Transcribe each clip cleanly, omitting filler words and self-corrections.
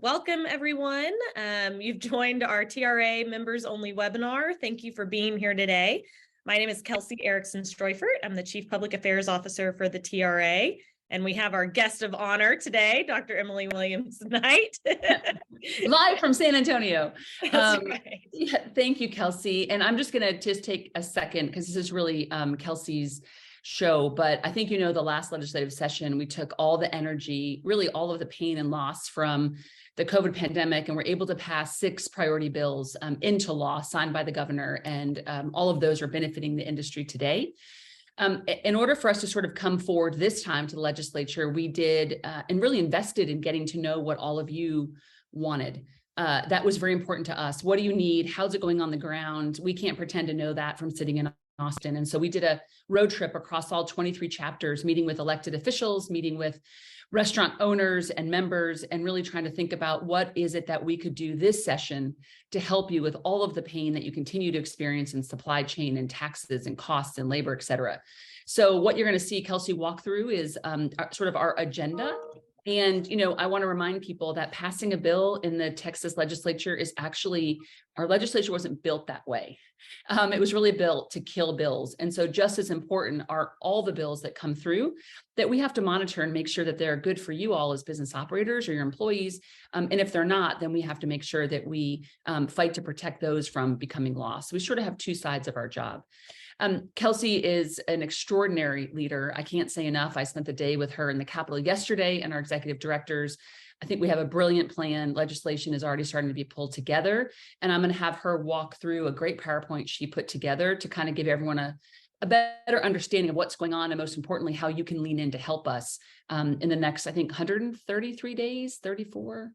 Welcome, everyone. You've joined our TRA members only webinar. Thank you for being here today. My name is Kelsey Erickson Streufert. I'm the Chief Public Affairs Officer for the TRA. And we have our guest of honor today, Dr. Emily Williams-Knight. Live from San Antonio. That's right. Yeah, thank you, Kelsey. And I'm just going to take a second because this is really Kelsey's show. But I think, the last legislative session, we took all the energy, really all of the pain and loss from the COVID pandemic, and we're able to pass 6 priority bills into law signed by the governor. And all of those are benefiting the industry today. In order for us to sort of come forward this time to the legislature, we did and really invested in getting to know what all of you wanted. That was very important to us. What do you need? How's it going on the ground? We can't pretend to know that from sitting in Austin. And so we did a road trip across all 23 chapters, meeting with elected officials, meeting with restaurant owners and members, and really trying to think about what is it that we could do this session to help you with all of the pain that you continue to experience in supply chain and taxes and costs and labor, et cetera. So what you're going to see Kelsey walk through is sort of our agenda. And, I want to remind people that passing a bill in the Texas legislature is actually, our legislature wasn't built that way. It was really built to kill bills. And so just as important are all the bills that come through that we have to monitor and make sure that they're good for you all as business operators or your employees. And if they're not, then we have to make sure that we fight to protect those from becoming law. So we sort of have 2 sides of our job. Kelsey is an extraordinary leader. I can't say enough. I spent the day with her in the Capitol yesterday and our executive directors. I think we have a brilliant plan. Legislation is already starting to be pulled together. And I'm going to have her walk through a great PowerPoint she put together to kind of give everyone a better understanding of what's going on. And most importantly, how you can lean in to help us in the next, I think, 133 days, 34.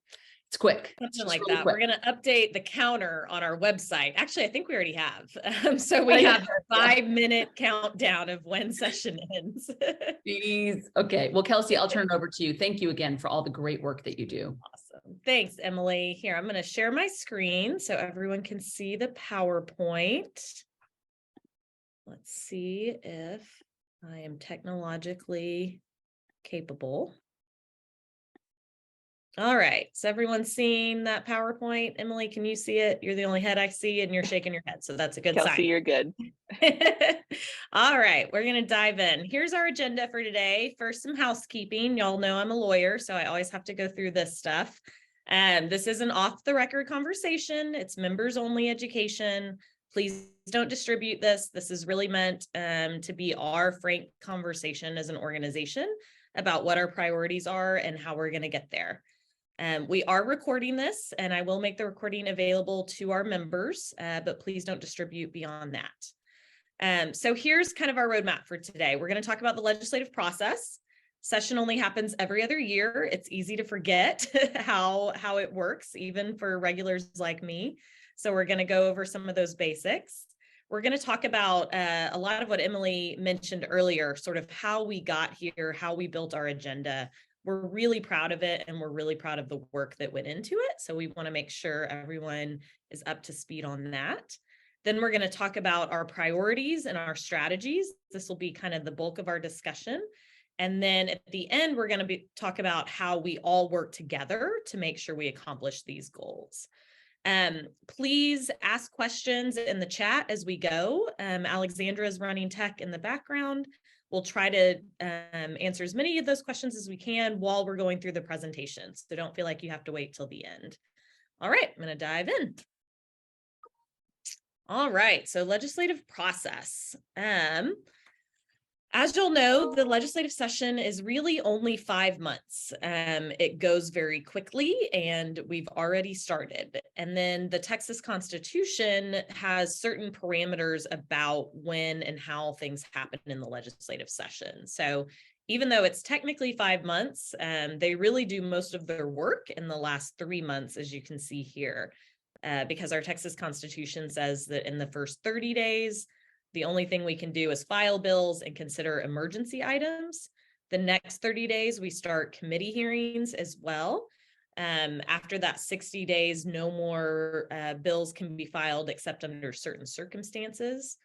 It's quick. Something like that. Quick. We're going to update the counter on our website. Actually, I think we already have. So we have a 5-minute countdown of when session ends. Jeez. Okay. Well, Kelsey, I'll turn it over to you. Thank you again for all the great work that you do. Awesome. Thanks, Emily. Here, I'm going to share my screen so everyone can see the PowerPoint. Let's see if I am technologically capable. All right, so everyone's seeing that PowerPoint. Emily, can you see it? You're the only head I see and you're shaking your head, so that's a good sign. Kelsey, you're good. All right, we're gonna dive in. Here's our agenda for today. First, some housekeeping. Y'all know I'm a lawyer, so I always have to go through this stuff. This is an off-the-record conversation. It's members-only education. Please don't distribute this. This is really meant to be our frank conversation as an organization about what our priorities are and how we're gonna get there. We are recording this, and I will make the recording available to our members, but please don't distribute beyond that. So here's kind of our roadmap for today. We're going to talk about the legislative process. Session only happens every other year. It's easy to forget how it works, even for regulars like me. So we're going to go over some of those basics. We're going to talk about a lot of what Emily mentioned earlier, sort of how we got here, how we built our agenda. We're really proud of it, and we're really proud of the work that went into it. So we want to make sure everyone is up to speed on that. Then we're going to talk about our priorities and our strategies. This will be kind of the bulk of our discussion. And then at the end, we're going to talk about how we all work together to make sure we accomplish these goals. Please ask questions in the chat as we go. Alexandra is running tech in the background. We'll try to answer as many of those questions as we can while we're going through the presentation. So don't feel like you have to wait till the end. All right, I'm going to dive in. All right, so legislative process. As you'll know, the legislative session is really only 5 months. It goes very quickly, and we've already started. And then the Texas Constitution has certain parameters about when and how things happen in the legislative session. So even though it's technically 5 months, they really do most of their work in the last 3 months, as you can see here, because our Texas Constitution says that in the first 30 days, the only thing we can do is file bills and consider emergency items. The next 30 days, we start committee hearings as well. After that 60 days, no more bills can be filed except under certain circumstances.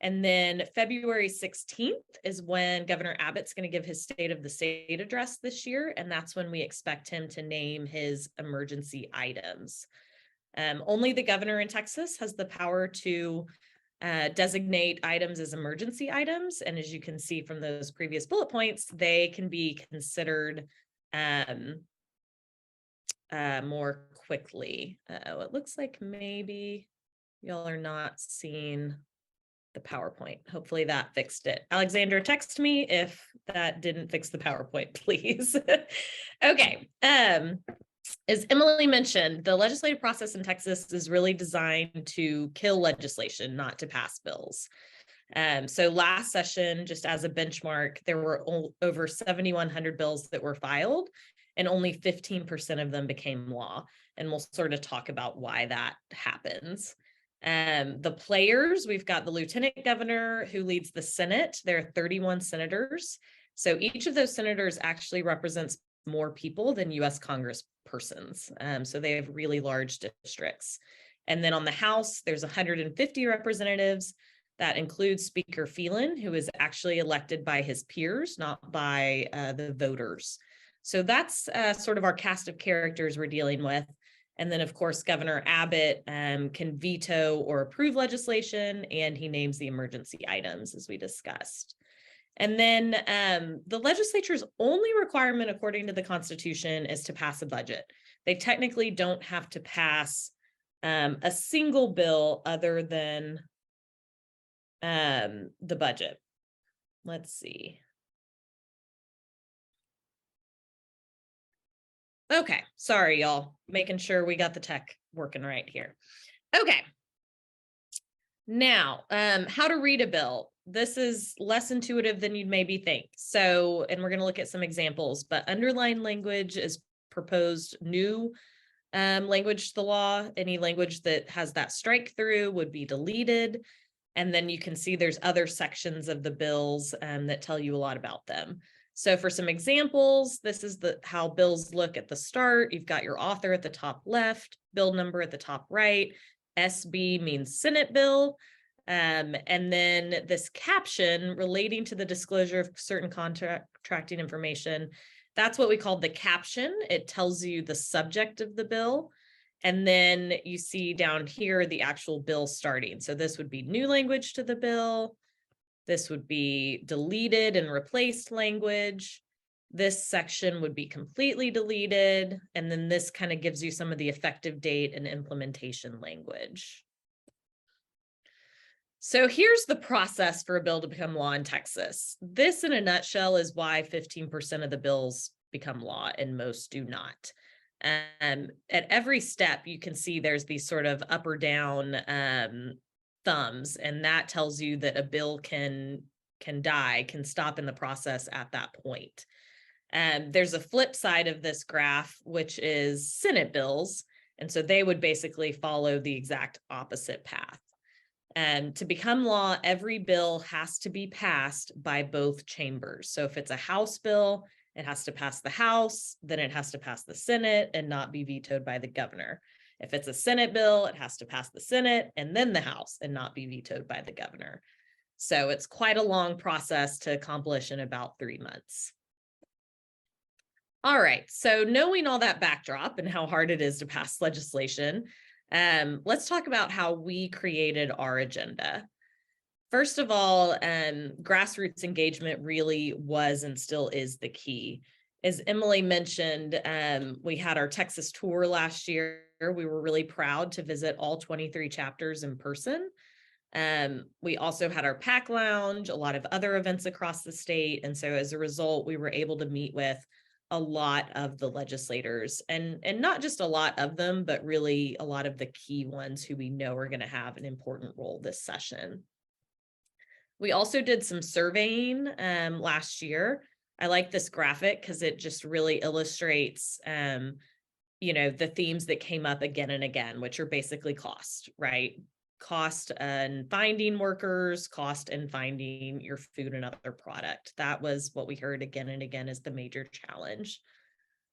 And then February 16th is when Governor Abbott's going to give his State of the State address this year. And that's when we expect him to name his emergency items. Only the governor in Texas has the power to designate items as emergency items. And as you can see from those previous bullet points, they can be considered more quickly. It looks like maybe y'all are not seeing the PowerPoint. Hopefully that fixed it. Alexander, text me if that didn't fix the PowerPoint, please. Okay. As Emily mentioned, the legislative process in Texas is really designed to kill legislation, not to pass bills. So last session, just as a benchmark, there were over 7,100 bills that were filed, and only 15% of them became law. And we'll sort of talk about why that happens. The players, we've got the lieutenant governor who leads the Senate. There are 31 senators. So each of those senators actually represents more people than US Congress persons. So they have really large districts. And then on the House, there's 150 representatives. That includes Speaker Phelan, who is actually elected by his peers, not by the voters. So that's sort of our cast of characters we're dealing with. And then, of course, Governor Abbott can veto or approve legislation, and he names the emergency items, as we discussed. And then the legislature's only requirement, according to the Constitution, is to pass a budget. They technically don't have to pass a single bill other than the budget. Let's see. Okay, sorry, y'all. Making sure we got the tech working right here. Okay. Now, how to read a bill. This is less intuitive than you'd maybe think. So, and we're going to look at some examples, but underlined language is proposed new language to the law. Any language that has that strike through would be deleted. And then you can see there's other sections of the bills that tell you a lot about them. So for some examples, this is how bills look at the start. You've got your author at the top left, bill number at the top right. SB means Senate bill. And then this caption relating to the disclosure of certain contracting information, that's what we call the caption. It tells you the subject of the bill. And then you see down here the actual bill starting. So this would be new language to the bill. This would be deleted and replaced language. This section would be completely deleted. And then this kind of gives you some of the effective date and implementation language. So here's the process for a bill to become law in Texas. This, in a nutshell, is why 15% of the bills become law and most do not. At every step, you can see there's these sort of up or down thumbs, and that tells you that a bill can stop in the process at that point. There's a flip side of this graph, which is Senate bills, and so they would basically follow the exact opposite path. To become law, every bill has to be passed by both chambers. So if it's a House bill, it has to pass the House, then it has to pass the Senate and not be vetoed by the governor. If it's a Senate bill, it has to pass the Senate and then the House and not be vetoed by the governor. So it's quite a long process to accomplish in about 3 months. All right, so knowing all that backdrop and how hard it is to pass legislation, let's talk about how we created our agenda. First of all, grassroots engagement really was and still is the key. As Emily mentioned, we had our Texas tour last year. We were really proud to visit all 23 chapters in person. We also had our PAC lounge, a lot of other events across the state. And so as a result, we were able to meet with a lot of the legislators, and not just a lot of them, but really a lot of the key ones who we know are going to have an important role this session. We also did some surveying last year. I like this graphic because it just really illustrates, the themes that came up again and again, which are basically cost, right? Cost and finding workers, cost and finding your food and other product. That was what we heard again and again as the major challenge.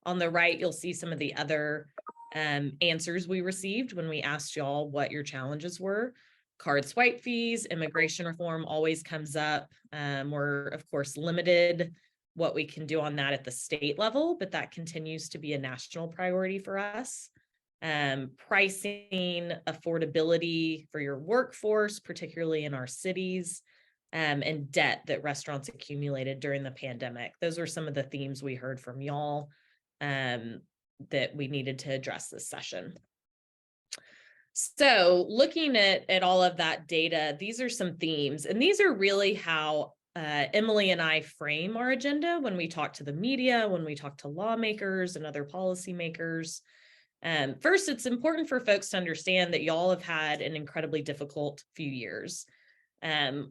On the right, you'll see some of the other answers we received when we asked y'all what your challenges were. Card swipe fees, immigration reform always comes up. We're, of course, limited what we can do on that at the state level, but that continues to be a national priority for us. Pricing, affordability for your workforce, particularly in our cities, and debt that restaurants accumulated during the pandemic. Those were some of the themes we heard from y'all that we needed to address this session. So looking at all of that data, these are some themes, and these are really how Emily and I frame our agenda when we talk to the media, when we talk to lawmakers and other policymakers. First, it's important for folks to understand that y'all have had an incredibly difficult few years.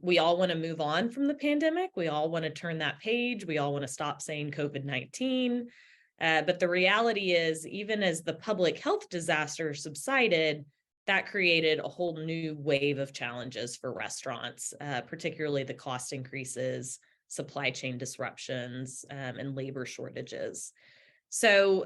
We all want to move on from the pandemic. We all want to turn that page. We all want to stop saying COVID-19. But the reality is, even as the public health disaster subsided, that created a whole new wave of challenges for restaurants, particularly the cost increases, supply chain disruptions, and labor shortages. So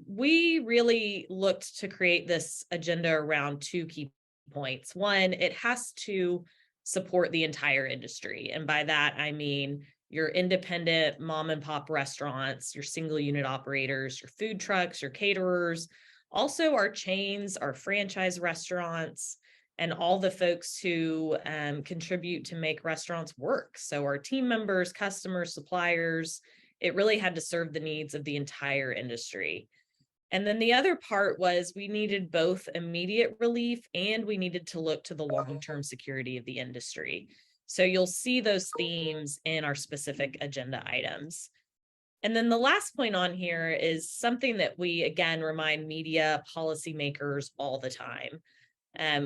we really looked to create this agenda around two key points. One, it has to support the entire industry. And by that, I mean your independent mom and pop restaurants, your single unit operators, your food trucks, your caterers, also our chains, our franchise restaurants, and all the folks who contribute to make restaurants work. So our team members, customers, suppliers, it really had to serve the needs of the entire industry. And then the other part was we needed both immediate relief and we needed to look to the long-term security of the industry. So you'll see those themes in our specific agenda items. And then the last point on here is something that we, again, remind media policymakers all the time.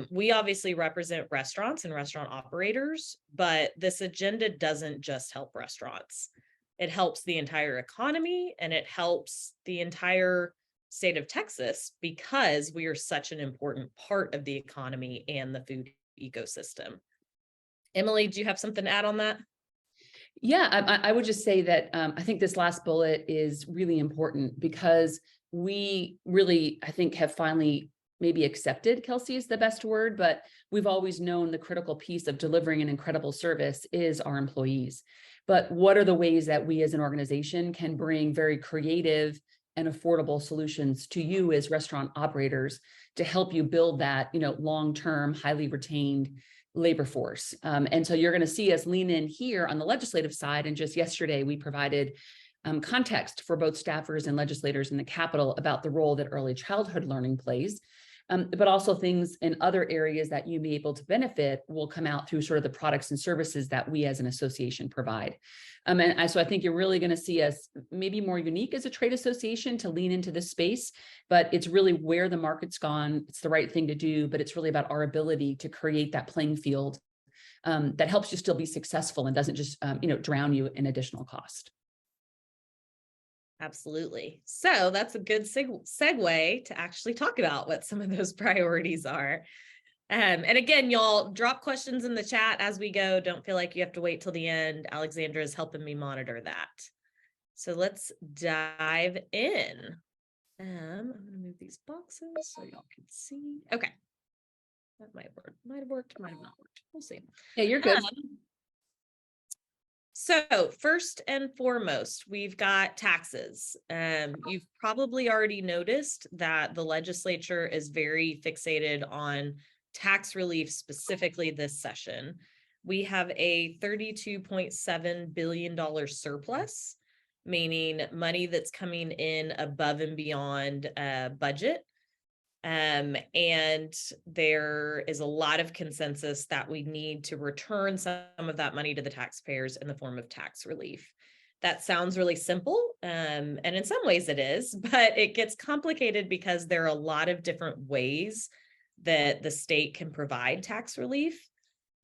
We obviously represent restaurants and restaurant operators, but this agenda doesn't just help restaurants. It helps the entire economy and it helps the entire state of Texas because we are such an important part of the economy and the food ecosystem. Emily, do you have something to add on that? Yeah, I would just say that I think this last bullet is really important because we really, I think, have finally maybe accepted, Kelsey is the best word, but we've always known the critical piece of delivering an incredible service is our employees. But what are the ways that we as an organization can bring very creative and affordable solutions to you as restaurant operators to help you build that, long-term, highly retained labor force. And so you're going to see us lean in here on the legislative side. And just yesterday, we provided context for both staffers and legislators in the Capitol about the role that early childhood learning plays. But also things in other areas that you may be able to benefit will come out through sort of the products and services that we as an association provide. So I think you're really going to see us maybe more unique as a trade association to lean into this space, but it's really where the market's gone. It's the right thing to do, but it's really about our ability to create that playing field that helps you still be successful and doesn't just, drown you in additional cost. Absolutely. So that's a good segue to actually talk about what some of those priorities are. And again, y'all drop questions in the chat as we go. Don't feel like you have to wait till the end. Alexandra is helping me monitor that. So let's dive in. I'm going to move these boxes so y'all can see. Okay. That might work. Might have worked, might have not worked. We'll see. Yeah, you're good. So first and foremost, we've got taxes. You've probably already noticed that the legislature is very fixated on tax relief specifically this session. We have a $32.7 billion surplus, meaning money that's coming in above and beyond budget. And there is a lot of consensus that we need to return some of that money to the taxpayers in the form of tax relief. That sounds really simple, and in some ways it is, but it gets complicated because there are a lot of different ways that the state can provide tax relief.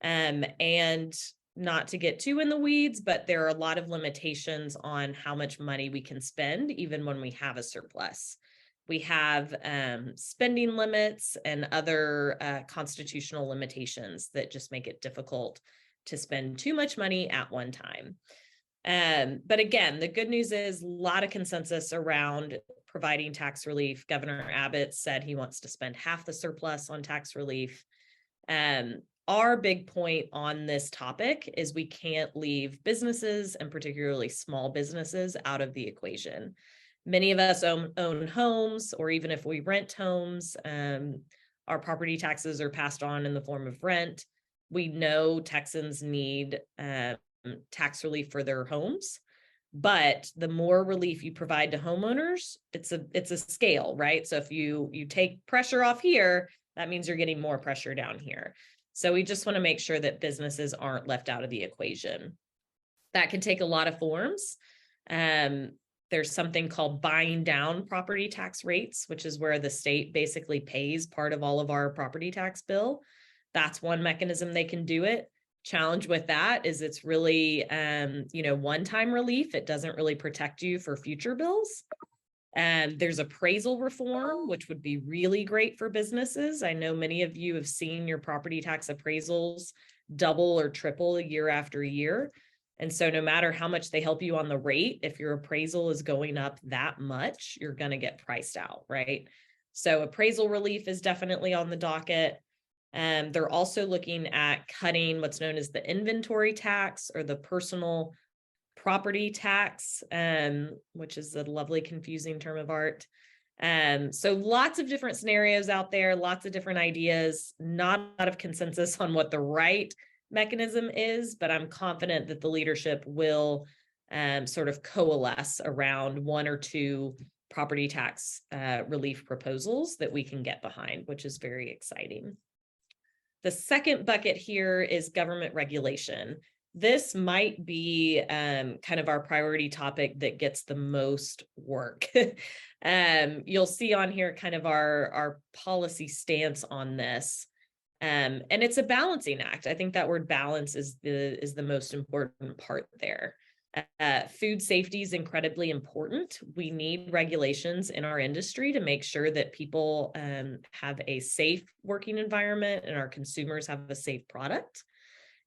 And not to get too in the weeds, but there are a lot of limitations on how much money we can spend, even when we have a surplus. We have spending limits and other constitutional limitations that just make it difficult to spend too much money at one time. But again, the good news is a lot of consensus around providing tax relief. Governor Abbott said he wants to spend half the surplus on tax relief. our big point on this topic is we can't leave businesses, and particularly small businesses, out of the equation. Many of us own homes, or even if we rent homes, our property taxes are passed on in the form of rent. We know Texans need tax relief for their homes, but the more relief you provide to homeowners, it's a scale, right? So if you take pressure off here, that means you're getting more pressure down here. So we just want to make sure that businesses aren't left out of the equation. That can take a lot of forms. There's something called buying down property tax rates, which is where the state basically pays part of all of our property tax bill. That's one mechanism they can do it. Challenge with that is it's really, one-time relief. It doesn't really protect you for future bills. And there's appraisal reform, which would be really great for businesses. I know many of you have seen your property tax appraisals double or triple year after year. And so no matter how much they help you on the rate, if your appraisal is going up that much, you're going to get priced out, right? So appraisal relief is definitely on the docket. And they're also looking at cutting what's known as the inventory tax or the personal property tax, which is a lovely confusing term of art. So lots of different scenarios out there, lots of different ideas, not a lot of consensus on what the right mechanism is, but I'm confident that the leadership will sort of coalesce around one or two property tax relief proposals that we can get behind, which is very exciting. The second bucket here is government regulation. This might be kind of our priority topic that gets the most work. You'll see on here kind of our policy stance on this. And it's a balancing act. I think that word balance is the most important part there. Food safety is incredibly important. We need regulations in our industry to make sure that people have a safe working environment and our consumers have a safe product.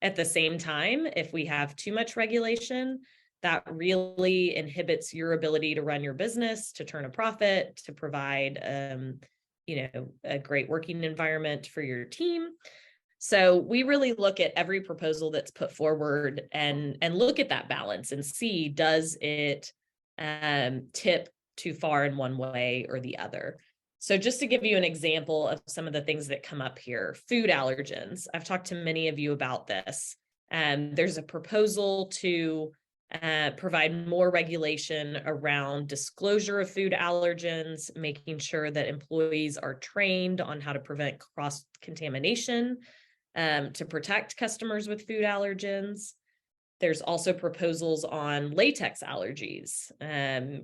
At the same time, if we have too much regulation, that really inhibits your ability to run your business, to turn a profit, to provide a great working environment for your team. So we really look at every proposal that's put forward and look at that balance and see, does it tip too far in one way or the other? So just to give you an example of some of the things that come up here, food allergens. I've talked to many of you about this. There's a proposal to provide more regulation around disclosure of food allergens, making sure that employees are trained on how to prevent cross-contamination, to protect customers with food allergens. There's also proposals on latex allergies,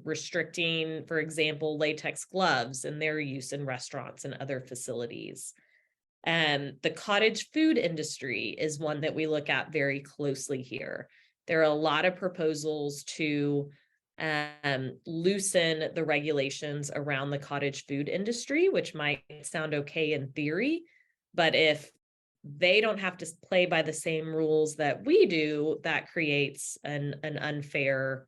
restricting, for example, latex gloves and their use in restaurants and other facilities. The cottage food industry is one that we look at very closely here. There are a lot of proposals to loosen the regulations around the cottage food industry, which might sound okay in theory, but if they don't have to play by the same rules that we do, that creates an unfair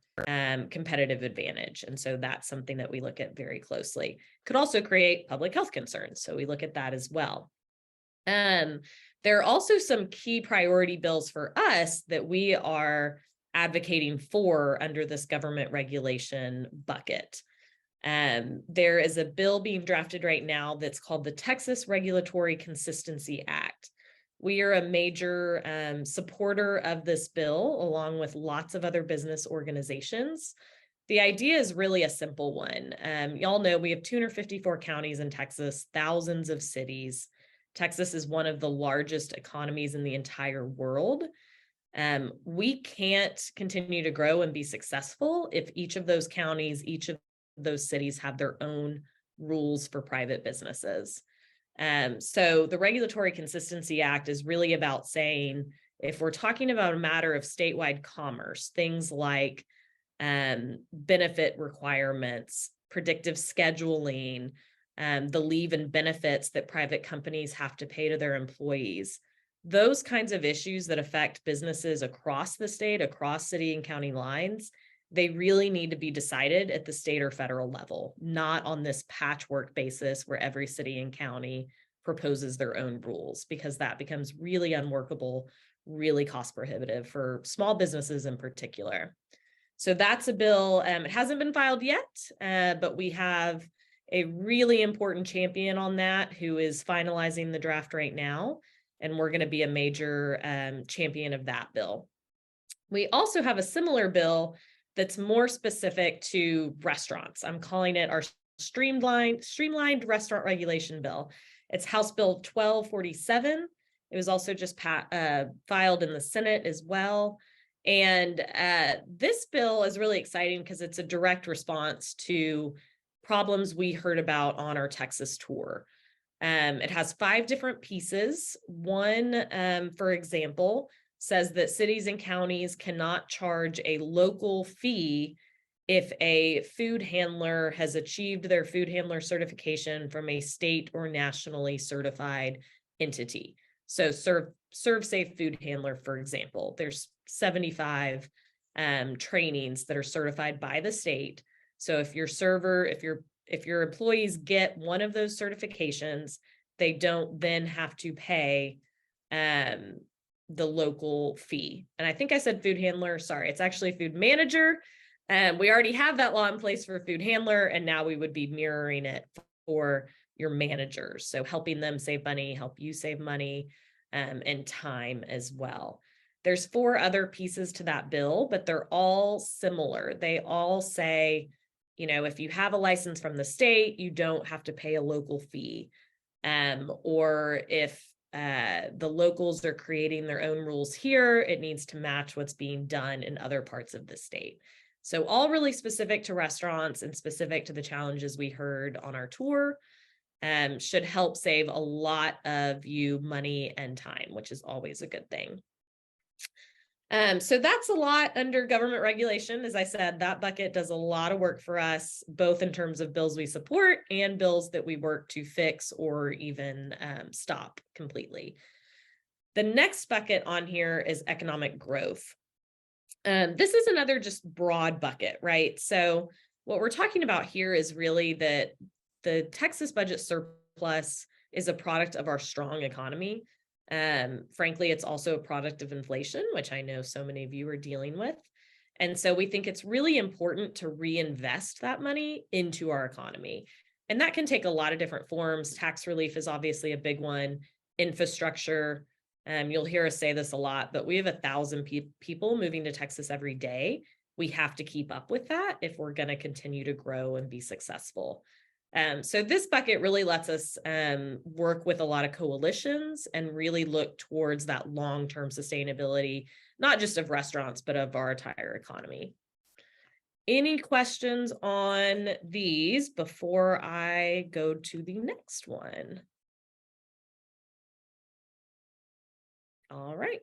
competitive advantage. And so that's something that we look at very closely. Could also create public health concerns. So we look at that as well. There are also some key priority bills for us that we are advocating for under this government regulation bucket. There is a bill being drafted right now that's called the Texas Regulatory Consistency Act. We are a major supporter of this bill, along with lots of other business organizations. The idea is really a simple one. Y'all know we have 254 counties in Texas, thousands of cities. Texas is one of the largest economies in the entire world. We can't continue to grow and be successful if each of those counties, each of those cities have their own rules for private businesses. So the Regulatory Consistency Act is really about saying, if we're talking about a matter of statewide commerce, things like benefit requirements, predictive scheduling, the leave and benefits that private companies have to pay to their employees, those kinds of issues that affect businesses across the state, across city and county lines, they really need to be decided at the state or federal level, not on this patchwork basis where every city and county proposes their own rules, because that becomes really unworkable, really cost prohibitive for small businesses in particular. So that's a bill. It hasn't been filed yet, but we have a really important champion on that who is finalizing the draft right now. And we're going to be a major champion of that bill. We also have a similar bill that's more specific to restaurants. I'm calling it our streamlined restaurant regulation bill. It's House Bill 1247. It was also just filed in the Senate as well. And this bill is really exciting because it's a direct response to problems we heard about on our Texas tour. It has 5 different pieces. One, for example, says that cities and counties cannot charge a local fee if a food handler has achieved their food handler certification from a state or nationally certified entity. So ServSafe Food Handler, for example, there's 75 trainings that are certified by the state. So if your employees get one of those certifications, they don't then have to pay the local fee. And I think I said food handler, sorry, it's actually food manager. We already have that law in place for food handler, and now we would be mirroring it for your managers. So helping them save money, help you save money, and time as well. There's 4 other pieces to that bill, but they're all similar. They all say, if you have a license from the state, you don't have to pay a local fee. Or if the locals are creating their own rules here, it needs to match what's being done in other parts of the state. So all really specific to restaurants and specific to the challenges we heard on our tour. Should help save a lot of you money and time, which is always a good thing. So that's a lot under government regulation. As I said, that bucket does a lot of work for us, both in terms of bills we support and bills that we work to fix or even stop completely. The next bucket on here is economic growth. This is another just broad bucket, right? So what we're talking about here is really that the Texas budget surplus is a product of our strong economy. Frankly, it's also a product of inflation, which I know so many of you are dealing with. And so we think it's really important to reinvest that money into our economy. And that can take a lot of different forms. Tax relief is obviously a big one. Infrastructure. You'll hear us say this a lot, but we have 1,000 people moving to Texas every day. We have to keep up with that if we're going to continue to grow and be successful. So this bucket really lets us work with a lot of coalitions and really look towards that long-term sustainability, not just of restaurants, but of our entire economy. Any questions on these before I go to the next one? All right.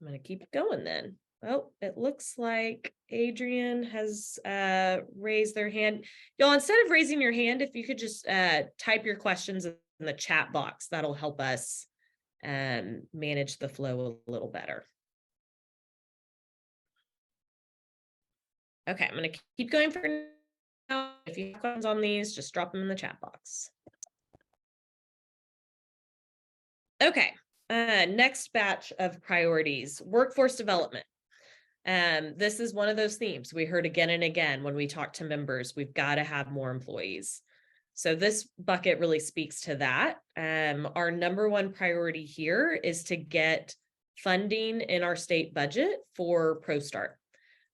I'm going to keep going then. Oh, it looks like Adrian has raised their hand. Y'all, instead of raising your hand, if you could just type your questions in the chat box, that'll help us manage the flow a little better. Okay, I'm going to keep going for now. If you have questions on these, just drop them in the chat box. Okay, next batch of priorities, workforce development. This is one of those themes we heard again and again when we talk to members. We've got to have more employees. So this bucket really speaks to that. Our number one priority here is to get funding in our state budget for ProStart.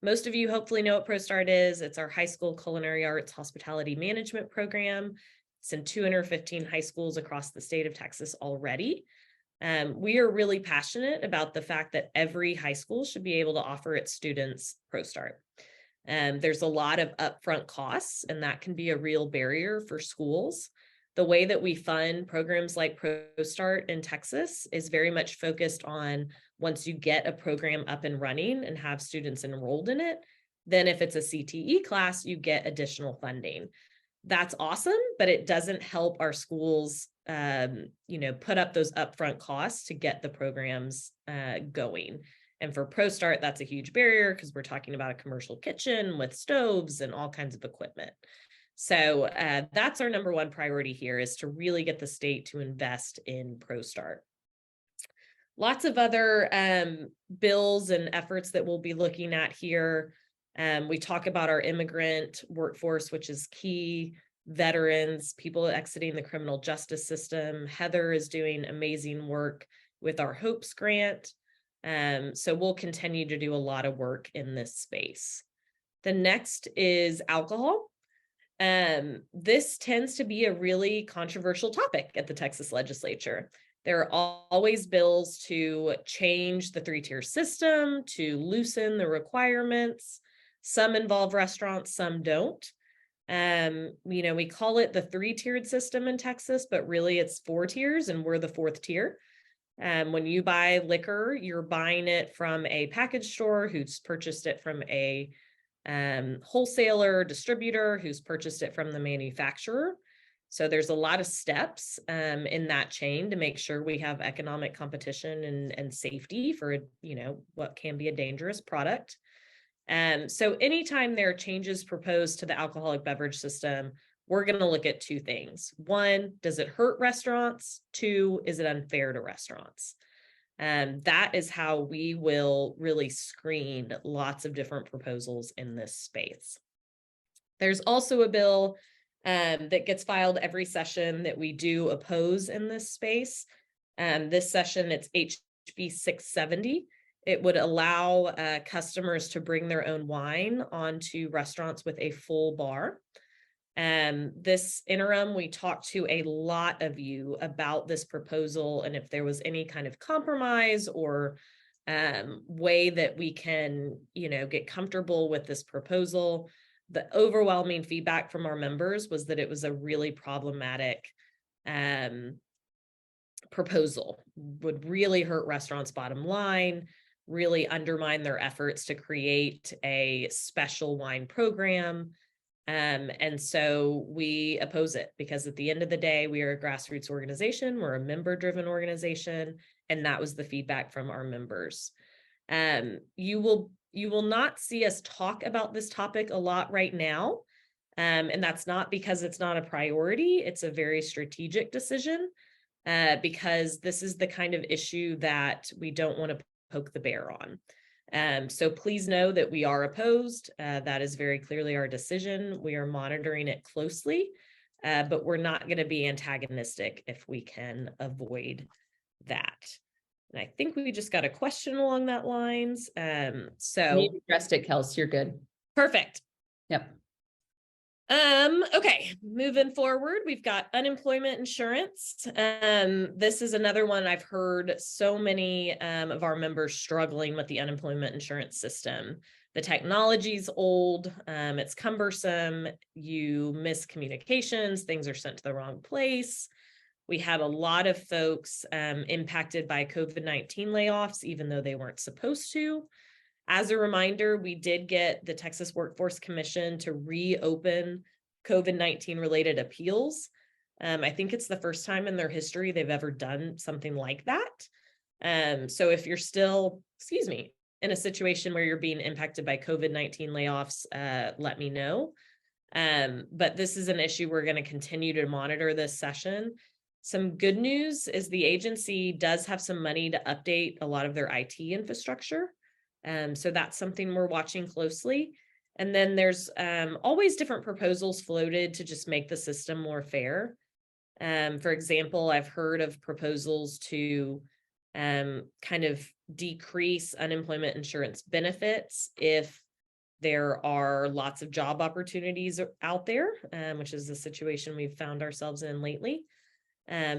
Most of you hopefully know what ProStart is. It's our high school culinary arts hospitality management program. It's in 215 high schools across the state of Texas already. We are really passionate about the fact that every high school should be able to offer its students ProStart. There's a lot of upfront costs, and that can be a real barrier for schools. The way that we fund programs like ProStart in Texas is very much focused on once you get a program up and running and have students enrolled in it, then if it's a CTE class, you get additional funding. That's awesome, but it doesn't help our schools, put up those upfront costs to get the programs going. And for ProStart, that's a huge barrier because we're talking about a commercial kitchen with stoves and all kinds of equipment. So that's our number one priority here, is to really get the state to invest in ProStart. Lots of other bills and efforts that we'll be looking at here. We talk about our immigrant workforce, which is key, veterans, people exiting the criminal justice system. Heather is doing amazing work with our HOPES grant. So we'll continue to do a lot of work in this space. The next is alcohol. This tends to be a really controversial topic at the Texas legislature. There are always bills to change the three-tier system, to loosen the requirements. Some involve restaurants, some don't. We call it the three-tiered system in Texas, but really it's 4 tiers, and we're the 4th tier. When you buy liquor, you're buying it from a package store who's purchased it from a wholesaler, distributor who's purchased it from the manufacturer. So there's a lot of steps in that chain to make sure we have economic competition and safety for, what can be a dangerous product. So anytime there are changes proposed to the alcoholic beverage system, we're going to look at 2 things. 1, does it hurt restaurants? 2, is it unfair to restaurants? That is how we will really screen lots of different proposals in this space. There's also a bill that gets filed every session that we do oppose in this space. This session, it's HB 670. It would allow customers to bring their own wine onto restaurants with a full bar. This interim, we talked to a lot of you about this proposal, and if there was any kind of compromise or way that we can, get comfortable with this proposal. The overwhelming feedback from our members was that it was a really problematic proposal, would really hurt restaurants' bottom line, really undermine their efforts to create a special wine program. And so we oppose it, because at the end of the day, we are a grassroots organization, we're a member-driven organization, and that was the feedback from our members. You will not see us talk about this topic a lot right now. And that's not because it's not a priority. It's a very strategic decision, because this is the kind of issue that we don't want to poke the bear on. So please know that we are opposed. That is very clearly our decision. We are monitoring it closely, but we're not going to be antagonistic if we can avoid that. And I think we just got a question along that lines. So You addressed it, Kels. You're good. Perfect. Yep. Okay, moving forward, we've got unemployment insurance. This is another one I've heard so many of our members struggling with the unemployment insurance system. The technology's old, it's cumbersome, you miss communications, things are sent to the wrong place. We had a lot of folks impacted by COVID-19 layoffs, even though they weren't supposed to. As a reminder, we did get the Texas Workforce Commission to reopen COVID-19 related appeals. I think it's the first time in their history they've ever done something like that. So if you're still, in a situation where you're being impacted by COVID-19 layoffs, let me know. But this is an issue we're going to continue to monitor this session. Some good news is the agency does have some money to update a lot of their IT infrastructure. So that's something we're watching closely. And then there's always different proposals floated to just make the system more fair. For example, I've heard of proposals to kind of decrease unemployment insurance benefits if there are lots of job opportunities out there, which is the situation we've found ourselves in lately.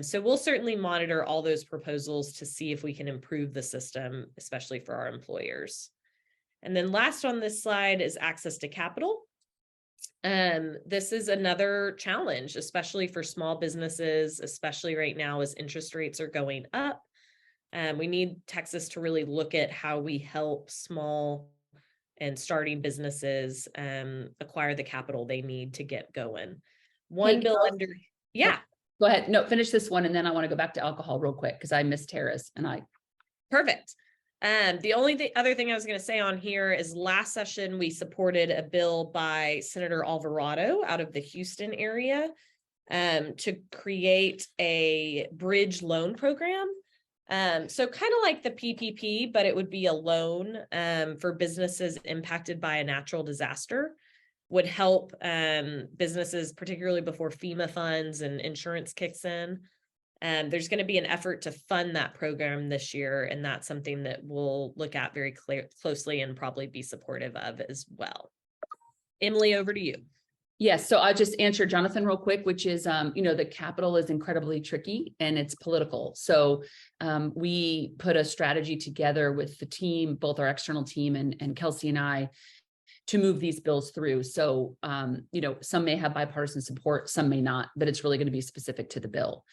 So we'll certainly monitor all those proposals to see if we can improve the system, especially for our employers. And then last on this slide is access to capital. This is another challenge, especially for small businesses, especially right now as interest rates are going up. We need Texas to really look at how we help small and starting businesses acquire the capital they need to get going. Yeah. Go ahead. No, finish this one. And then I want to go back to alcohol real quick because I missed Tara's and I. Perfect. The only other thing I was going to say on here is last session, we supported a bill by Senator Alvarado out of the Houston area to create a bridge loan program. So kind of like the PPP, but it would be a loan for businesses impacted by a natural disaster, would help businesses, particularly before FEMA funds and insurance kicks in. There's going to be an effort to fund that program this year, and that's something that we'll look at very closely and probably be supportive of as well. Emily, over to you. Yes, so I'll just answer Jonathan real quick, which is, the Capitol is incredibly tricky and it's political. So we put a strategy together with the team, both our external team and Kelsey and I, to move these bills through. So, some may have bipartisan support, some may not, but it's really going to be specific to the bill.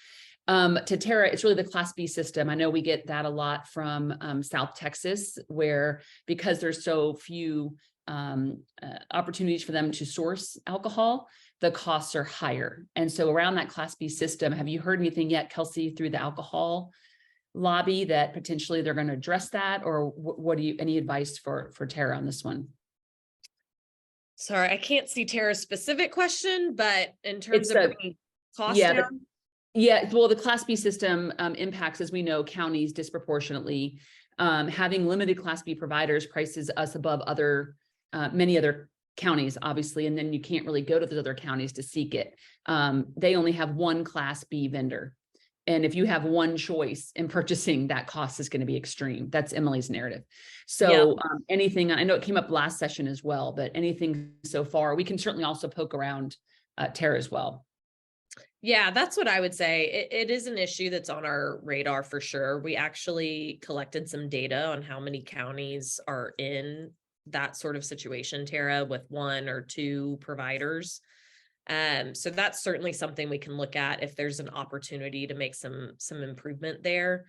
To Tara, it's really the Class B system. I know we get that a lot from South Texas, where because there's so few opportunities for them to source alcohol, the costs are higher. And so around that Class B system, have you heard anything yet, Kelsey, through the alcohol lobby that potentially they're going to address that? Or what do you, any advice for Tara on this one? Sorry, I can't see Tara's specific question, but in terms of bringing costs down. Yeah, well, the Class B system impacts, as we know, counties disproportionately. Having limited Class B providers prices us above many other counties, obviously, and then you can't really go to those other counties to seek it. They only have one Class B vendor. And if you have one choice in purchasing, that cost is going to be extreme. That's Emily's narrative. So anything, I know it came up last session as well, but anything so far, we can certainly also poke around Tara as well. Yeah, that's what I would say. It is an issue that's on our radar for sure. We actually collected some data on how many counties are in that sort of situation, Tara, with one or two providers. So that's certainly something we can look at if there's an opportunity to make some improvement there.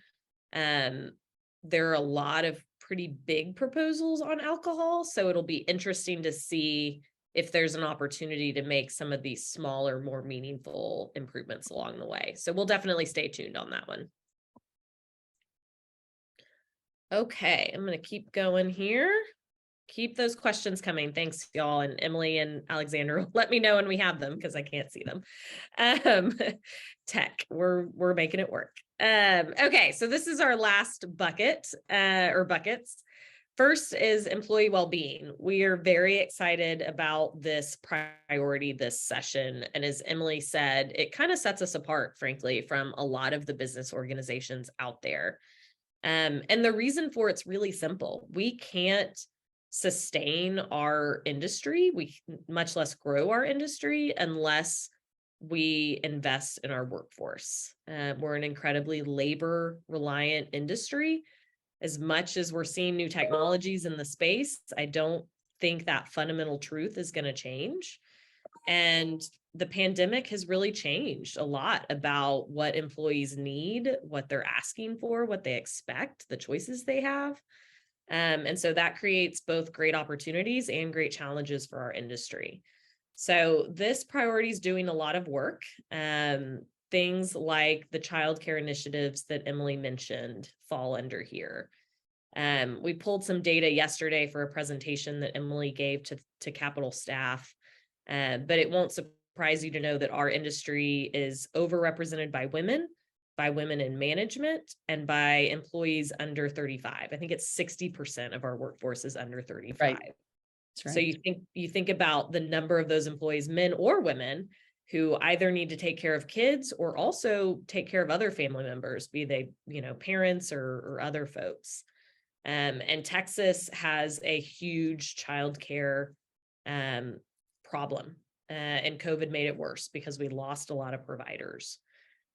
There are a lot of pretty big proposals on alcohol, so it'll be interesting to see if there's an opportunity to make some of these smaller, more meaningful improvements along the way. So we'll definitely stay tuned on that one. Okay, I'm going to keep going here. Keep those questions coming. Thanks, y'all. And Emily and Alexander, let me know when we have them because I can't see them. Tech, we're making it work. Okay, so this is our last bucket or buckets. First is employee well-being. We are very excited about this priority this session. And as Emily said, it kind of sets us apart, frankly, from a lot of the business organizations out there. And the reason for it's really simple. We can't sustain our industry, much less grow our industry, unless we invest in our workforce. We're an incredibly labor-reliant industry. As much as we're seeing new technologies in the space, I don't think that fundamental truth is going to change. And the pandemic has really changed a lot about what employees need, what they're asking for, what they expect, the choices they have. And so that creates both great opportunities and great challenges for our industry. So this priority is doing a lot of work. Things like the childcare initiatives that Emily mentioned fall under here. We pulled some data yesterday for a presentation that Emily gave to Capitol staff, but it won't surprise you to know that our industry is overrepresented by women in management, and by employees under 35. I think it's 60% of our workforce is under 35. Right. That's right. So you think about the number of those employees, men or women, who either need to take care of kids or also take care of other family members, be they, parents or other folks. And Texas has a huge childcare problem, and COVID made it worse because we lost a lot of providers.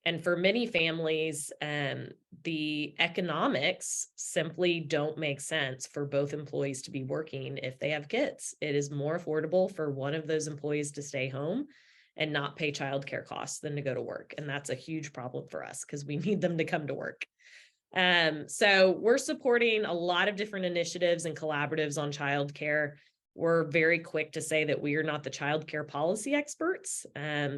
And for many families, the economics simply don't make sense for both employees to be working if they have kids. It is more affordable for one of those employees to stay home and not pay childcare costs than to go to work. And that's a huge problem for us because we need them to come to work. So we're supporting a lot of different initiatives and collaboratives on childcare. We're very quick to say that we are not the childcare policy experts.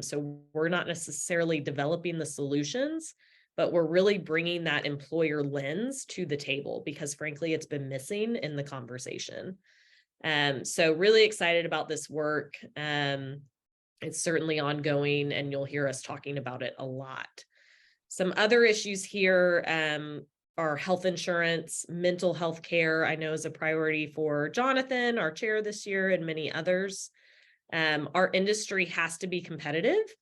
So we're not necessarily developing the solutions, but we're really bringing that employer lens to the table because frankly, it's been missing in the conversation. So really excited about this work. It's certainly ongoing and you'll hear us talking about it a lot. Some other issues here are health insurance, mental health care, I know is a priority for Jonathan, our chair this year, and many others. Our industry has to be competitive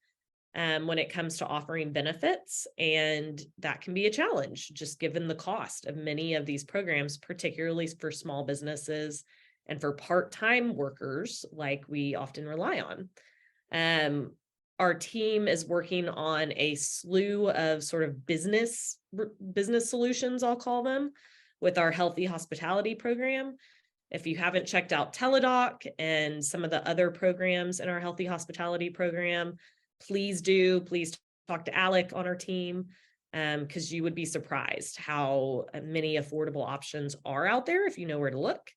when it comes to offering benefits, and that can be a challenge just given the cost of many of these programs, particularly for small businesses and for part-time workers like we often rely on. Our team is working on a slew of sort of business solutions, I'll call them, with our Healthy Hospitality program. If you haven't checked out Teladoc and some of the other programs in our Healthy Hospitality program, please do. Please talk to Alec on our team because you would be surprised how many affordable options are out there if you know where to look.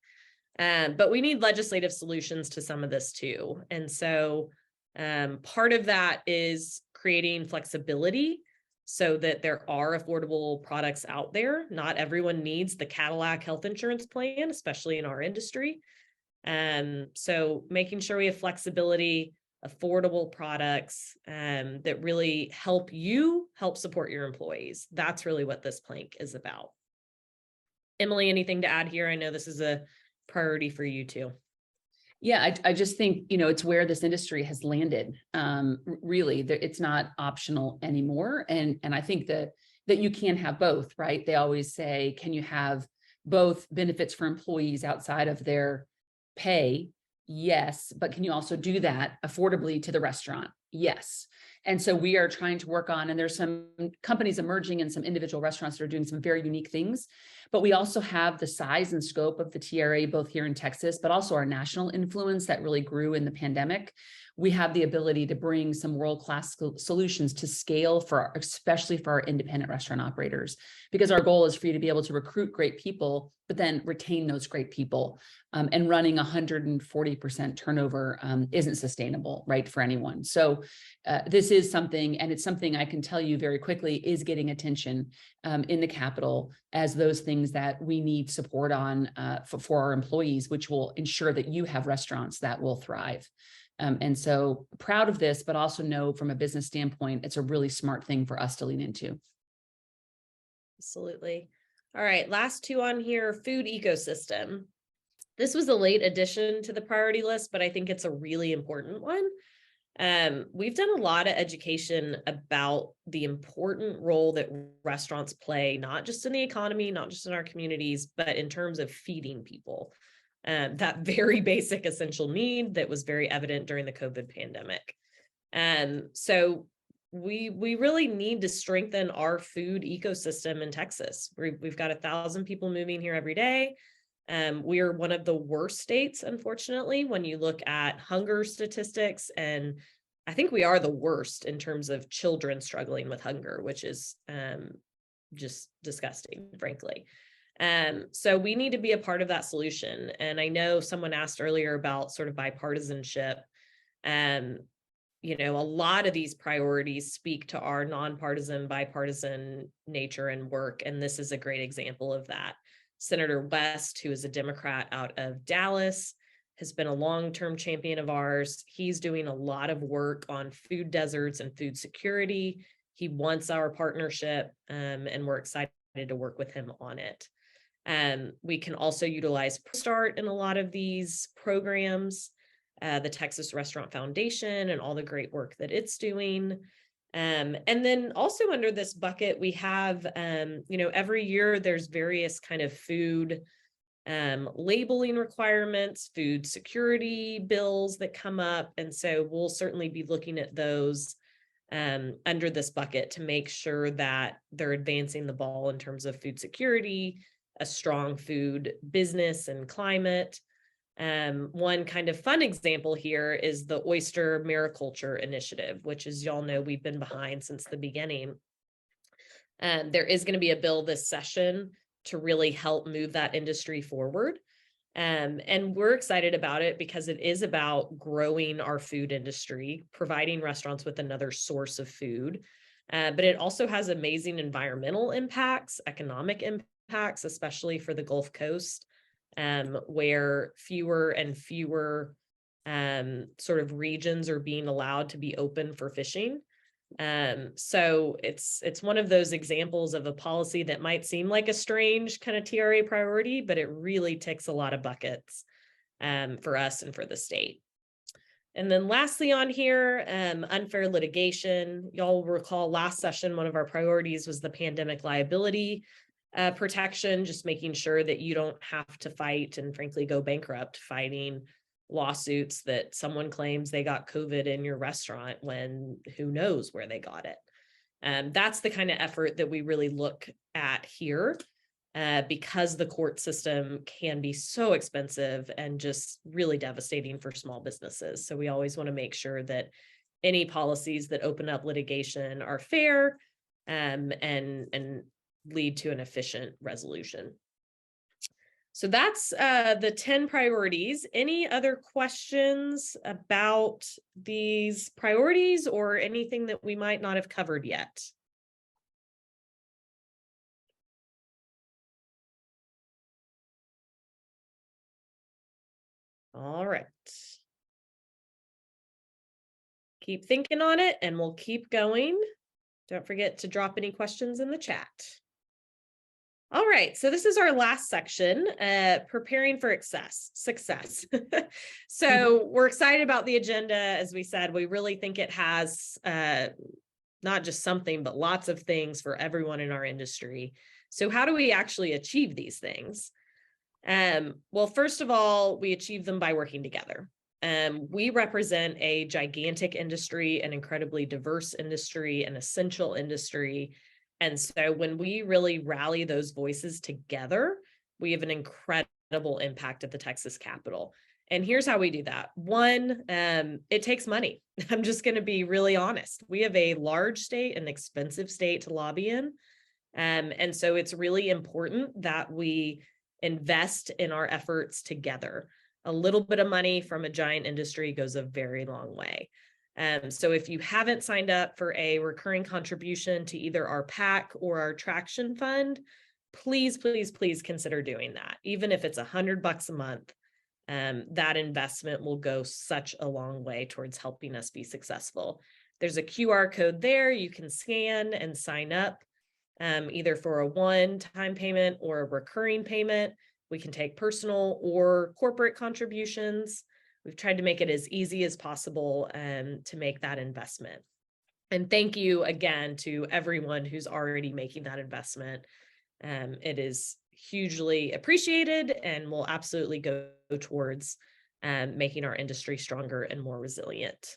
But we need legislative solutions to some of this too. And so part of that is creating flexibility so that there are affordable products out there. Not everyone needs the Cadillac health insurance plan, especially in our industry. So making sure we have flexibility, affordable products that really help support your employees. That's really what this plank is about. Emily, anything to add here? I know this is a priority for you too. Yeah, I just think, it's where this industry has landed. Really, it's not optional anymore. And I think that you can have both, right? They always say, can you have both benefits for employees outside of their pay? Yes. But can you also do that affordably to the restaurant? Yes. And so we are trying to work on, and there's some companies emerging and some individual restaurants that are doing some very unique things, but we also have the size and scope of the TRA, both here in Texas, but also our national influence that really grew in the pandemic. We have the ability to bring some world-class solutions to scale especially for our independent restaurant operators, because our goal is for you to be able to recruit great people, but then retain those great people. And running 140% turnover isn't sustainable, right, for anyone. So this is something, and it's something I can tell you very quickly is getting attention in the Capitol as those things that we need support on for our employees, which will ensure that you have restaurants that will thrive. And so proud of this, but also know from a business standpoint, it's a really smart thing for us to lean into. Absolutely. All right, last two on here, food ecosystem. This was a late addition to the priority list, but I think it's a really important one. We've done a lot of education about the important role that restaurants play, not just in the economy, not just in our communities, but in terms of feeding people. That very basic essential need that was very evident during the COVID pandemic. So we really need to strengthen our food ecosystem in Texas. We've got 1,000 people moving here every day. We are one of the worst states, unfortunately, when you look at hunger statistics. And I think we are the worst in terms of children struggling with hunger, which is just disgusting, frankly. So we need to be a part of that solution. And I know someone asked earlier about sort of bipartisanship. A lot of these priorities speak to our nonpartisan, bipartisan nature and work. And this is a great example of that. Senator West, who is a Democrat out of Dallas, has been a long-term champion of ours. He's doing a lot of work on food deserts and food security. He wants our partnership, and we're excited to work with him on it. We can also utilize Start in a lot of these programs, the Texas Restaurant Foundation and all the great work that it's doing. And then also under this bucket, we have, every year there's various kind of food labeling requirements, food security bills that come up. And so we'll certainly be looking at those under this bucket to make sure that they're advancing the ball in terms of food security, a strong food business and climate. One kind of fun example here is the Oyster Mariculture Initiative, which, as y'all know, we've been behind since the beginning. There is going to be a bill this session to really help move that industry forward. And we're excited about it because it is about growing our food industry, providing restaurants with another source of food. But it also has amazing environmental impacts, economic impacts, especially for the Gulf Coast, where fewer and fewer sort of regions are being allowed to be open for fishing. So it's one of those examples of a policy that might seem like a strange kind of TRA priority, but it really ticks a lot of buckets for us and for the state. And then lastly on here, unfair litigation. Y'all recall last session, one of our priorities was the pandemic liability protection, just making sure that you don't have to fight and frankly go bankrupt fighting lawsuits that someone claims they got COVID in your restaurant when who knows where they got it. That's the kind of effort that we really look at here because the court system can be so expensive and just really devastating for small businesses. So we always want to make sure that any policies that open up litigation are fair and lead to an efficient resolution. So that's the 10 priorities. Any other questions about these priorities or anything that we might not have covered yet? All right. Keep thinking on it and we'll keep going. Don't forget to drop any questions in the chat. All right, so this is our last section, preparing for success. So we're excited about the agenda. As we said, we really think it has not just something, but lots of things for everyone in our industry. So how do we actually achieve these things? Well, first of all, we achieve them by working together. We represent a gigantic industry, an incredibly diverse industry, an essential industry. And so when we really rally those voices together, we have an incredible impact at the Texas Capitol. And here's how we do that. One, it takes money. I'm just going to be really honest. We have a large state, an expensive state to lobby in. And so it's really important that we invest in our efforts together. A little bit of money from a giant industry goes a very long way. So if you haven't signed up for a recurring contribution to either our PAC or our Traction Fund, please, please, please consider doing that. Even if it's $100 a month, that investment will go such a long way towards helping us be successful. There's a QR code there you can scan and sign up, either for a one-time payment or a recurring payment. We can take personal or corporate contributions. We've tried to make it as easy as possible to make that investment. And thank you again to everyone who's already making that investment. It is hugely appreciated and will absolutely go towards making our industry stronger and more resilient.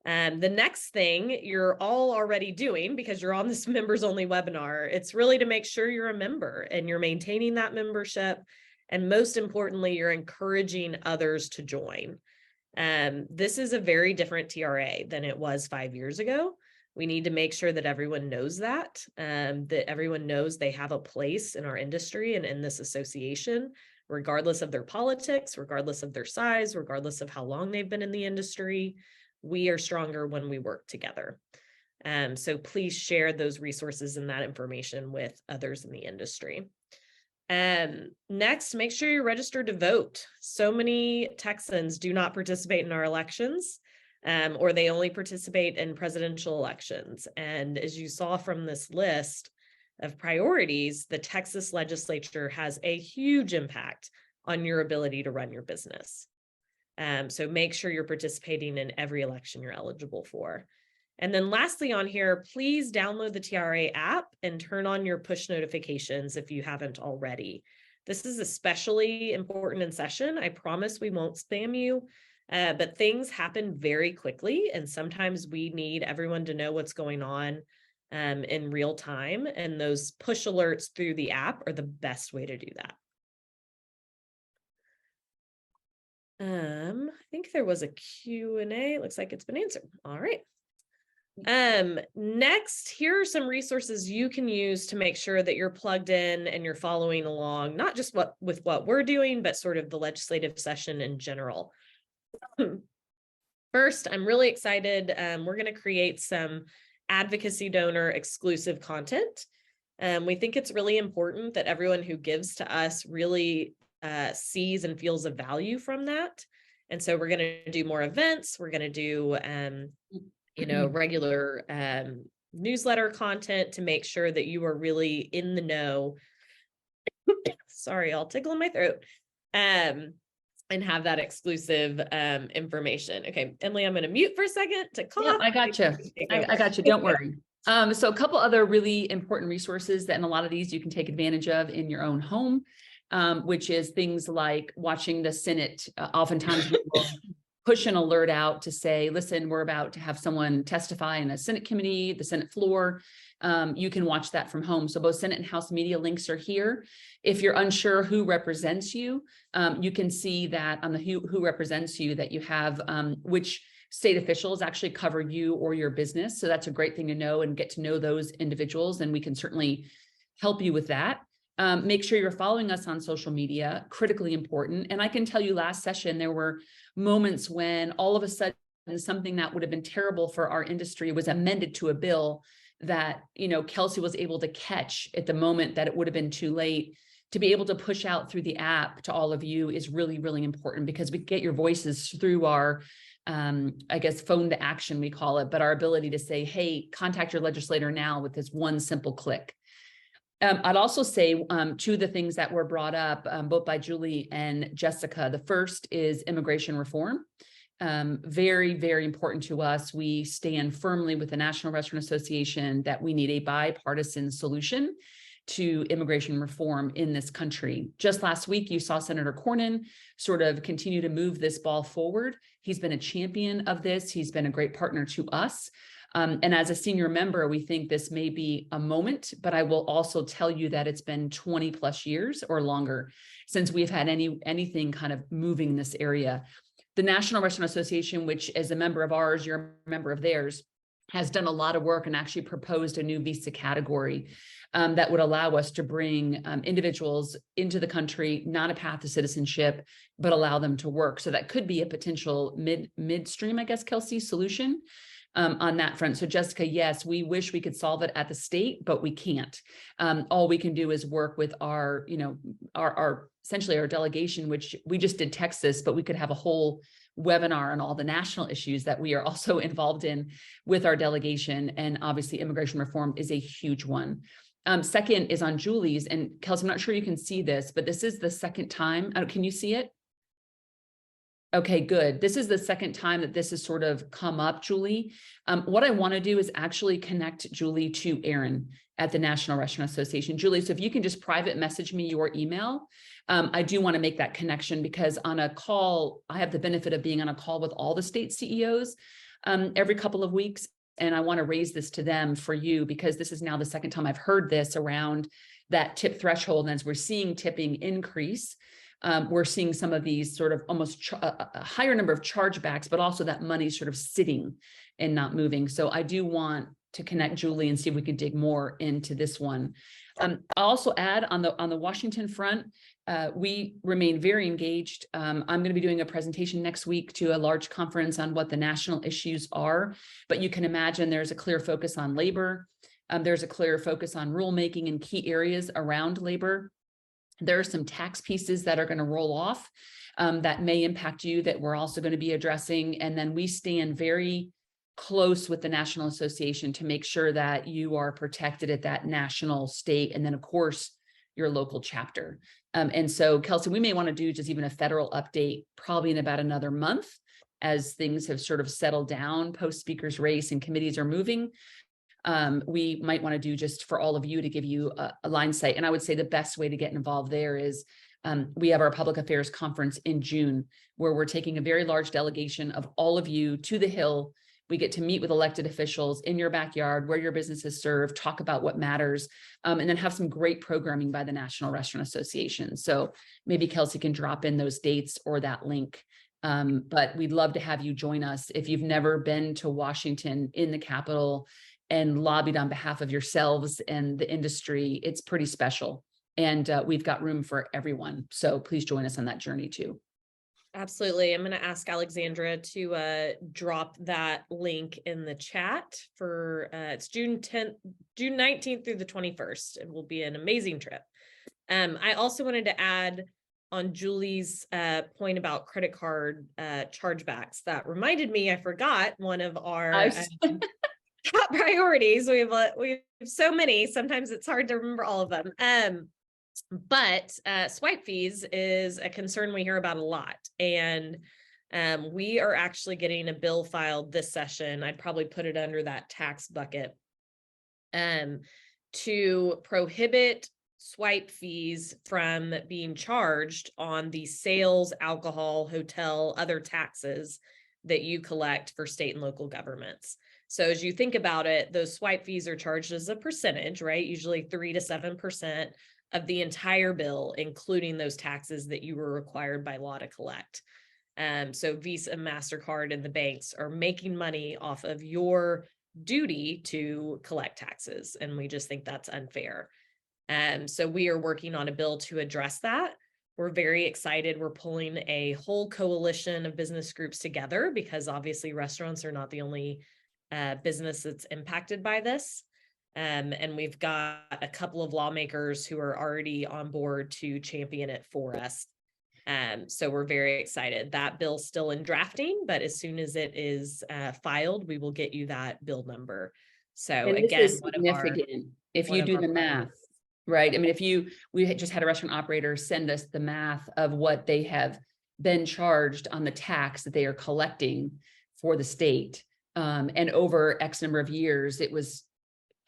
The next thing you're all already doing, because you're on this members only webinar, it's really to make sure you're a member and you're maintaining that membership. And most importantly, you're encouraging others to join. This is a very different TRA than it was 5 years ago. We need to make sure that everyone knows that everyone knows they have a place in our industry and in this association, regardless of their politics, regardless of their size, regardless of how long they've been in the industry. We are stronger when we work together. So please share those resources and that information with others in the industry. Next, make sure you're registered to vote. So many Texans do not participate in our elections, or they only participate in presidential elections. And as you saw from this list of priorities, the Texas legislature has a huge impact on your ability to run your business. So make sure you're participating in every election you're eligible for. And then lastly on here, please download the TRA app and turn on your push notifications if you haven't already. This is especially important in session. I promise we won't spam you, but things happen very quickly. And sometimes we need everyone to know what's going on in real time. And those push alerts through the app are the best way to do that. I think there was a Q&A. It looks like it's been answered. All right. Next, here are some resources you can use to make sure that you're plugged in and you're following along, not just with what we're doing, but sort of the legislative session in general. First, I'm really excited. We're going to create some advocacy donor exclusive content. We think it's really important that everyone who gives to us really sees and feels a value from that. And so we're going to do more events. We're going to do, regular newsletter content to make sure that you are really in the know. Sorry, I'll tickle in my throat. And have that exclusive information. Okay, Emily, I'm going to mute for a second to cough. Yeah, I got you. I got you. Don't worry. So a couple other really important resources that in a lot of these you can take advantage of in your own home, which is things like watching the Senate. Oftentimes we will push an alert out to say, listen, we're about to have someone testify in a Senate committee, the Senate floor. You can watch that from home. So both Senate and House media links are here. If you're unsure who represents you, you can see that on the who represents you, that you have which state officials actually cover you or your business. So that's a great thing to know and get to know those individuals. And we can certainly help you with that. Make sure you're following us on social media, critically important. And I can tell you last session, there were moments when all of a sudden something that would have been terrible for our industry was amended to a bill that, Kelsey was able to catch at the moment that it would have been too late. To be able to push out through the app to all of you is really, really important, because we get your voices through our, phone to action, we call it, but our ability to say, hey, contact your legislator now with this one simple click. I'd also say two of the things that were brought up both by Julie and Jessica. The first is immigration reform. Very, very important to us. We stand firmly with the National Restaurant Association that we need a bipartisan solution to immigration reform in this country. Just last week, you saw Senator Cornyn sort of continue to move this ball forward. He's been a champion of this. He's been a great partner to us. And as a senior member, we think this may be a moment, but I will also tell you that it's been 20 plus years or longer since we've had anything kind of moving in this area. The National Restaurant Association, which is a member of ours, you're a member of theirs, has done a lot of work and actually proposed a new visa category that would allow us to bring individuals into the country, not a path to citizenship, but allow them to work. So that could be a potential midstream, I guess, Kelsey, solution on that front. So Jessica, yes, we wish we could solve it at the state, but we can't. All we can do is work with our essentially our delegation, which we just did Texas, but we could have a whole webinar on all the national issues that we are also involved in with our delegation. And obviously immigration reform is a huge one. Second is on Julie's, and Kelsey, I'm not sure you can see this, but this is the second time. Can you see it? Okay, good. This is the second time that this has sort of come up, Julie. What I want to do is actually connect Julie to Aaron at the National Restaurant Association. Julie, so if you can just private message me your email, I do want to make that connection, because on a call, I have the benefit of being on a call with all the state CEOs every couple of weeks. And I want to raise this to them for you, because this is now the second time I've heard this around that tip threshold. And as we're seeing tipping increase, we're seeing some of these sort of almost a higher number of chargebacks, but also that money sort of sitting and not moving. So I do want to connect Julie and see if we can dig more into this one. I'll also add on the Washington front, we remain very engaged. I'm going to be doing a presentation next week to a large conference on what the national issues are, but you can imagine there's a clear focus on labor. There's a clear focus on rulemaking in key areas around labor. There are some tax pieces that are going to roll off that may impact you that we're also going to be addressing. And then we stand very close with the National Association to make sure that you are protected at that national, state, and then of course, your local chapter. And so Kelsey, we may want to do just even a federal update probably in about another month as things have sort of settled down post speaker's race and committees are moving. We might want to do just for all of you to give you a line sight. And I would say the best way to get involved there is we have our public affairs conference in June, where we're taking a very large delegation of all of you to the Hill. We get to meet with elected officials in your backyard where your businesses serve, talk about what matters, and then have some great programming by the National Restaurant Association. So maybe Kelsey can drop in those dates or that link. But we'd love to have you join us. If you've never been to Washington in the Capitol and lobbied on behalf of yourselves and the industry, it's pretty special. And we've got room for everyone. So please join us on that journey too. Absolutely. I'm going to ask Alexandra to drop that link in the chat for it's June 19th through the 21st. It will be an amazing trip. I also wanted to add on Julie's point about credit card chargebacks. That reminded me, I forgot one of our top priorities. We have so many. Sometimes it's hard to remember all of them. But swipe fees is a concern we hear about a lot. And we are actually getting a bill filed this session. I'd probably put it under that tax bucket to prohibit swipe fees from being charged on the sales, alcohol, hotel, other taxes that you collect for state and local governments. So as you think about it, those swipe fees are charged as a percentage, right? Usually 3 to 7% of the entire bill, including those taxes that you were required by law to collect. So Visa and MasterCard and the banks are making money off of your duty to collect taxes. And we just think that's unfair. So we are working on a bill to address that. We're very excited. We're pulling a whole coalition of business groups together because obviously restaurants are not the only business that's impacted by this. And we've got a couple of lawmakers who are already on board to champion it for us. So we're very excited. That bill's still in drafting, but as soon as it is filed, we will get you that bill number. So And again, this is significant if you do the math, right? I mean, we just had a restaurant operator send us the math of what they have been charged on the tax that they are collecting for the state. And over X number of years, it was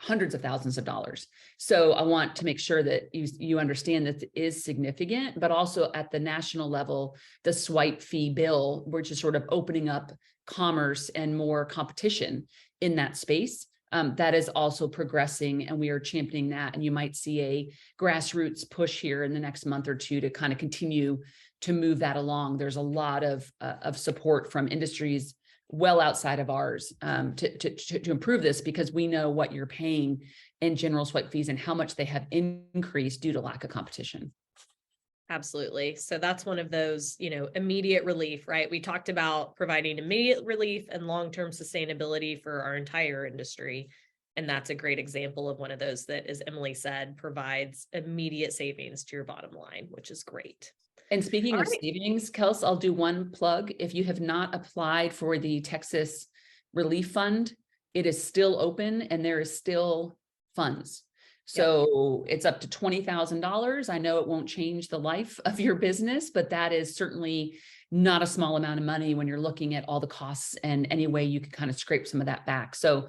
hundreds of thousands of dollars. So I want to make sure that you understand that it is significant, but also at the national level, the swipe fee bill, we're just sort of opening up commerce and more competition in that space. That is also progressing, and we are championing that. And you might see a grassroots push here in the next month or two to kind of continue to move that along. There's a lot of support from industries well outside of ours to improve this, because we know what you're paying in general swipe fees and how much they have increased due to lack of competition. Absolutely. So that's one of those, immediate relief, right? We talked about providing immediate relief and long-term sustainability for our entire industry. And that's a great example of one of those that, as Emily said, provides immediate savings to your bottom line, which is great. And speaking of savings, Kels, I'll do one plug. If you have not applied for the Texas Relief Fund, it is still open and there is still funds. So it's up to $20,000. I know it won't change the life of your business, but that is certainly not a small amount of money when you're looking at all the costs and any way you can kind of scrape some of that back. So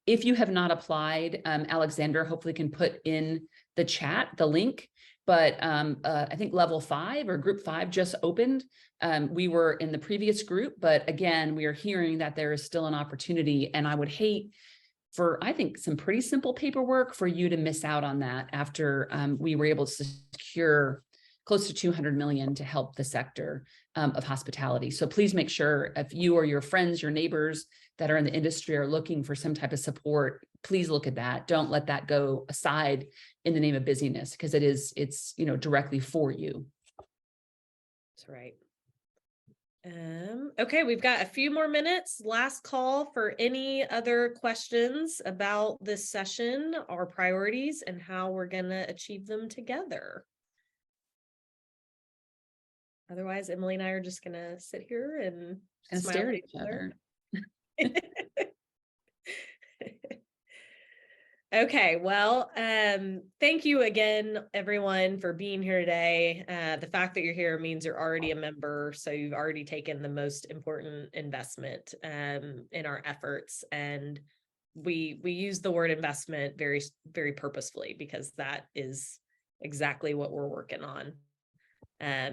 if you have not applied, Alexander hopefully can put in the chat the link. But I think level 5 or group 5 just opened. We were in the previous group, but again, we are hearing that there is still an opportunity. And I would hate for, I think, some pretty simple paperwork for you to miss out on that after we were able to secure close to 200 million to help the sector of hospitality. So please make sure if you or your friends, your neighbors that are in the industry are looking for some type of support, please look at that. Don't let that go aside in the name of busyness, because it's directly for you. That's right. Okay, we've got a few more minutes. Last call for any other questions about this session, our priorities, and how we're going to achieve them together. Otherwise, Emily and I are just going to sit here and stare at each other. Okay, well, thank you again, everyone, for being here today. The fact that you're here means you're already a member, so you've already taken the most important investment in our efforts. And we use the word investment very, very purposefully, because that is exactly what we're working on.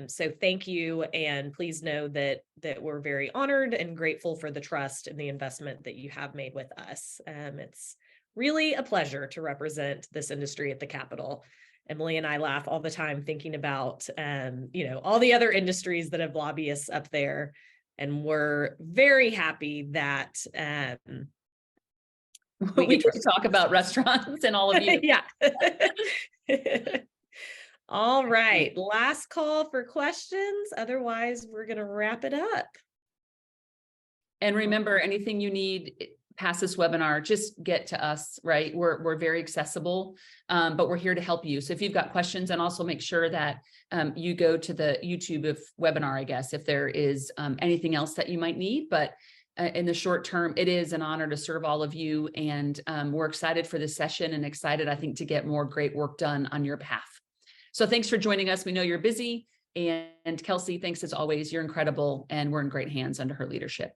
So thank you, and please know that we're very honored and grateful for the trust and the investment that you have made with us. It's really a pleasure to represent this industry at the Capitol. Emily and I laugh all the time thinking about, all the other industries that have lobbyists up there, and we're very happy that we get to talk about restaurants and all of you. Yeah. All right, last call for questions. Otherwise, we're going to wrap it up. And remember, anything you need past this webinar, just get to us, right? We're very accessible, but we're here to help you. So if you've got questions, and also make sure that you go to the YouTube of webinar, I guess, if there is anything else that you might need. But in the short term, it is an honor to serve all of you. And we're excited for this session and excited, I think, to get more great work done on your behalf. So thanks for joining us. We know you're busy. And Kelsey, thanks as always. You're incredible. And we're in great hands under her leadership.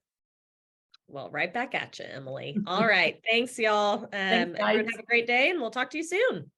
Well, right back at you, Emily. All right. Thanks, y'all. Thanks, guys. Everyone have a great day, and we'll talk to you soon.